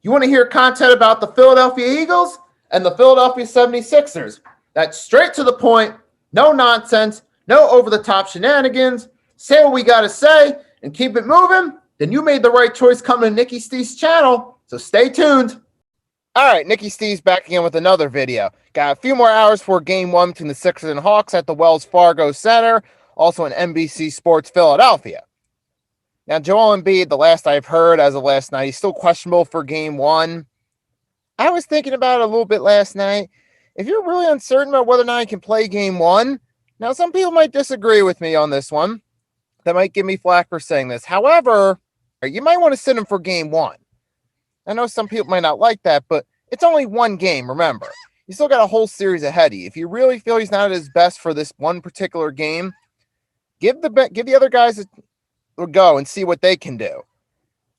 You want to hear content about the Philadelphia Eagles and the Philadelphia 76ers? That's straight to the point, no nonsense, no over-the-top shenanigans. Say what we got to say and keep it moving. Then you made the right choice coming to Nikki Steve's channel, so stay tuned. All right, Nikki Steve's back again with another video. Got a few more hours for Game 1 between the Sixers and Hawks at the Wells Fargo Center, also in NBC Sports Philadelphia. Now, Joel Embiid, the last I've heard as of last night, he's still questionable for Game 1. I was thinking about it a little bit last night. If you're really uncertain about whether or not he can play Game 1, now some people might disagree with me on this one. That might give me flack for saying this. However, you might want to sit him for Game 1. I know some people might not like that, but it's only one game, remember. You still got a whole series ahead of you. If you really feel he's not at his best for this one particular game, give the other guys a go and see what they can do.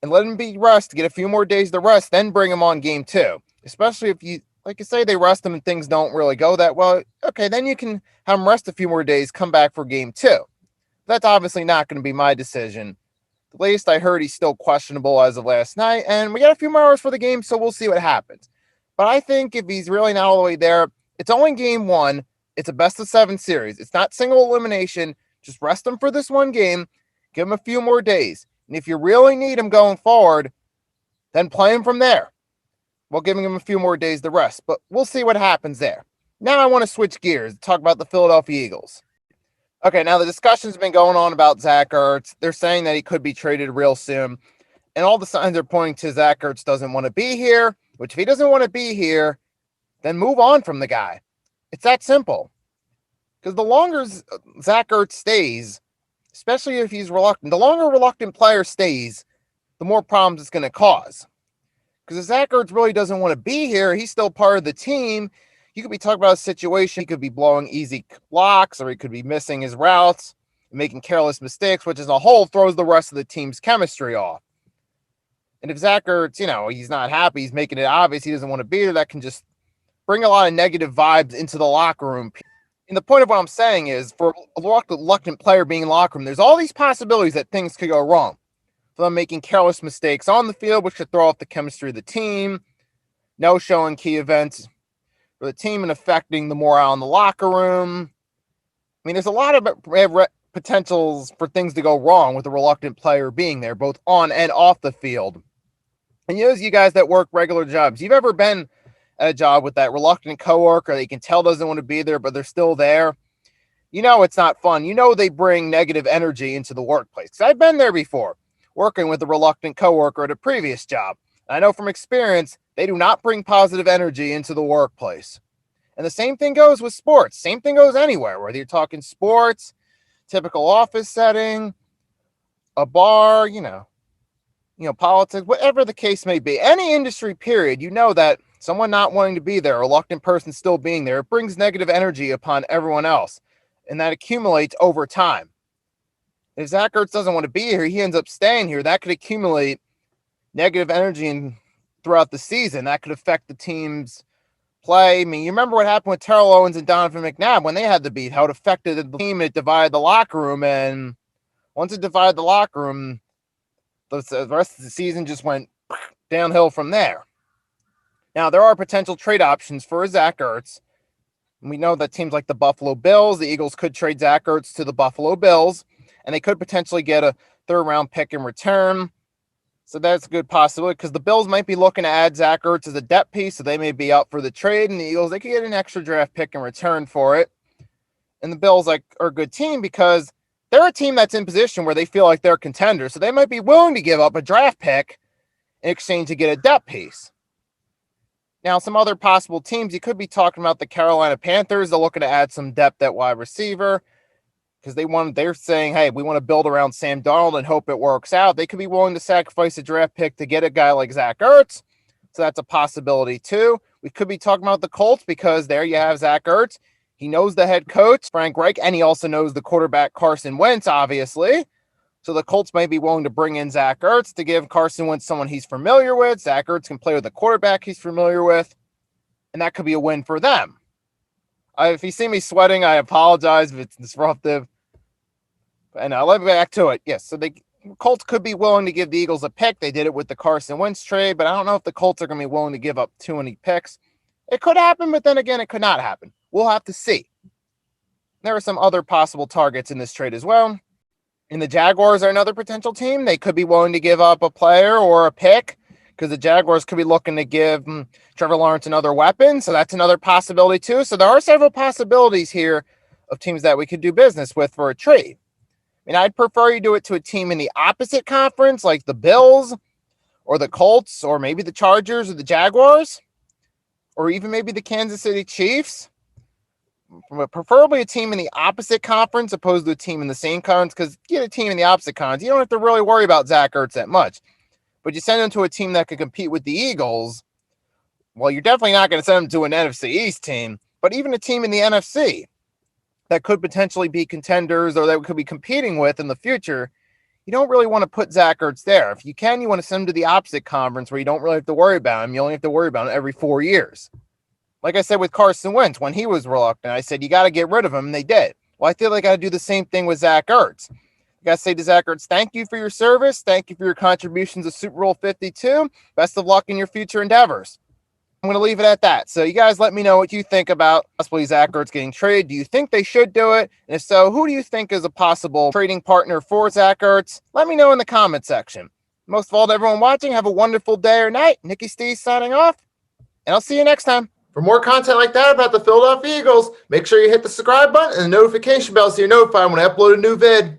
And let him be rest, get a few more days to rest, then bring him on Game 2. Especially if you, like you say, they rest him and things don't really go that well. Okay, then you can have him rest a few more days, come back for Game 2. That's obviously not going to be my decision. The latest I heard, he's still questionable as of last night, and we got a few more hours for the game, so we'll see what happens. But I think if he's really not all the way there, it's only Game 1. It's a best-of-7 series. It's not single elimination. Just rest him for this one game. Give him a few more days. And if you really need him going forward, then play him from there while giving him a few more days to rest. But we'll see what happens there. Now I want to switch gears and talk about the Philadelphia Eagles. Okay, now the discussion's been going on about Zach Ertz. They're saying that he could be traded real soon. And all the signs are pointing to Zach Ertz doesn't want to be here, which if he doesn't want to be here, then move on from the guy. It's that simple. Because the longer Zach Ertz stays, especially if he's reluctant, the longer a reluctant player stays, the more problems it's going to cause. Because if Zach Ertz really doesn't want to be here, he's still part of the team. You could be talking about a situation. He could be blowing easy blocks, or he could be missing his routes, and making careless mistakes, which as a whole throws the rest of the team's chemistry off. And if Zach Ertz, he's not happy, he's making it obvious he doesn't want to be there, that can just bring a lot of negative vibes into the locker room. And the point of what I'm saying is, for a reluctant player being in the locker room, there's all these possibilities that things could go wrong. For them making careless mistakes on the field, which could throw off the chemistry of the team, no showing key events for the team and affecting the morale in the locker room. I mean, there's a lot of potentials for things to go wrong with a reluctant player being there, both on and off the field. And you guys that work regular jobs, you've ever been at a job with that reluctant coworker that you can tell doesn't want to be there, but they're still there? It's not fun. They bring negative energy into the workplace. 'Cause I've been there before, working with a reluctant coworker at a previous job. I know from experience, they do not bring positive energy into the workplace. And the same thing goes with sports. Same thing goes anywhere, whether you're talking sports, typical office setting, a bar, politics, whatever the case may be. Any industry, period, that someone not wanting to be there, a reluctant person still being there, it brings negative energy upon everyone else. And that accumulates over time. If Zach Ertz doesn't want to be here, he ends up staying here. That could accumulate negative energy throughout the season. That could affect the team's play. I mean, you remember what happened with Terrell Owens and Donovan McNabb when they had the beat, how it affected the team. It divided the locker room. And once it divided the locker room, the rest of the season just went downhill from there. Now, there are potential trade options for Zach Ertz. We know that teams like the Buffalo Bills, the Eagles could trade Zach Ertz to the Buffalo Bills, and they could potentially get a third-round pick in return. So that's a good possibility, because the Bills might be looking to add Zach Ertz as a depth piece, so they may be up for the trade, and the Eagles, they could get an extra draft pick in return for it. And the Bills are a good team because they're a team that's in position where they feel like they're contenders, so they might be willing to give up a draft pick in exchange to get a depth piece. Now, some other possible teams, you could be talking about the Carolina Panthers. They're looking to add some depth at wide receiver because they're saying, hey, we want to build around Sam Darnold and hope it works out. They could be willing to sacrifice a draft pick to get a guy like Zach Ertz. So that's a possibility too. We could be talking about the Colts because there you have Zach Ertz. He knows the head coach, Frank Reich, and he also knows the quarterback, Carson Wentz, obviously. So the Colts may be willing to bring in Zach Ertz to give Carson Wentz someone he's familiar with. Zach Ertz can play with a quarterback he's familiar with, and that could be a win for them. If you see me sweating, I apologize if it's disruptive. And let me back to it. Yes, so Colts could be willing to give the Eagles a pick. They did it with the Carson Wentz trade, but I don't know if the Colts are going to be willing to give up too many picks. It could happen, but then again, it could not happen. We'll have to see. There are some other possible targets in this trade as well. And the Jaguars are another potential team. They could be willing to give up a player or a pick because the Jaguars could be looking to give Trevor Lawrence another weapon. So that's another possibility too. So there are several possibilities here of teams that we could do business with for a trade. I mean, I'd prefer you do it to a team in the opposite conference, like the Bills or the Colts or maybe the Chargers or the Jaguars or even maybe the Kansas City Chiefs. Preferably a team in the opposite conference opposed to a team in the same conference, because get a team in the opposite conference, you don't have to really worry about Zach Ertz that much. But you send him to a team that could compete with the Eagles, well, you're definitely not going to send him to an NFC East team, but even a team in the NFC that could potentially be contenders or that we could be competing with in the future, you don't really want to put Zach Ertz there. If you can, you want to send him to the opposite conference where you don't really have to worry about him. You only have to worry about him every 4 years. Like I said with Carson Wentz, when he was reluctant, I said, you got to get rid of him, and they did. Well, I feel like I got to do the same thing with Zach Ertz. You got to say to Zach Ertz, thank you for your service. Thank you for your contributions to Super Bowl 52. Best of luck in your future endeavors. I'm going to leave it at that. So you guys let me know what you think about possibly Zach Ertz getting traded. Do you think they should do it? And if so, who do you think is a possible trading partner for Zach Ertz? Let me know in the comment section. Most of all, to everyone watching, have a wonderful day or night. Nicky Steve signing off, and I'll see you next time. For more content like that about the Philadelphia Eagles, make sure you hit the subscribe button and the notification bell so you're notified when I upload a new vid.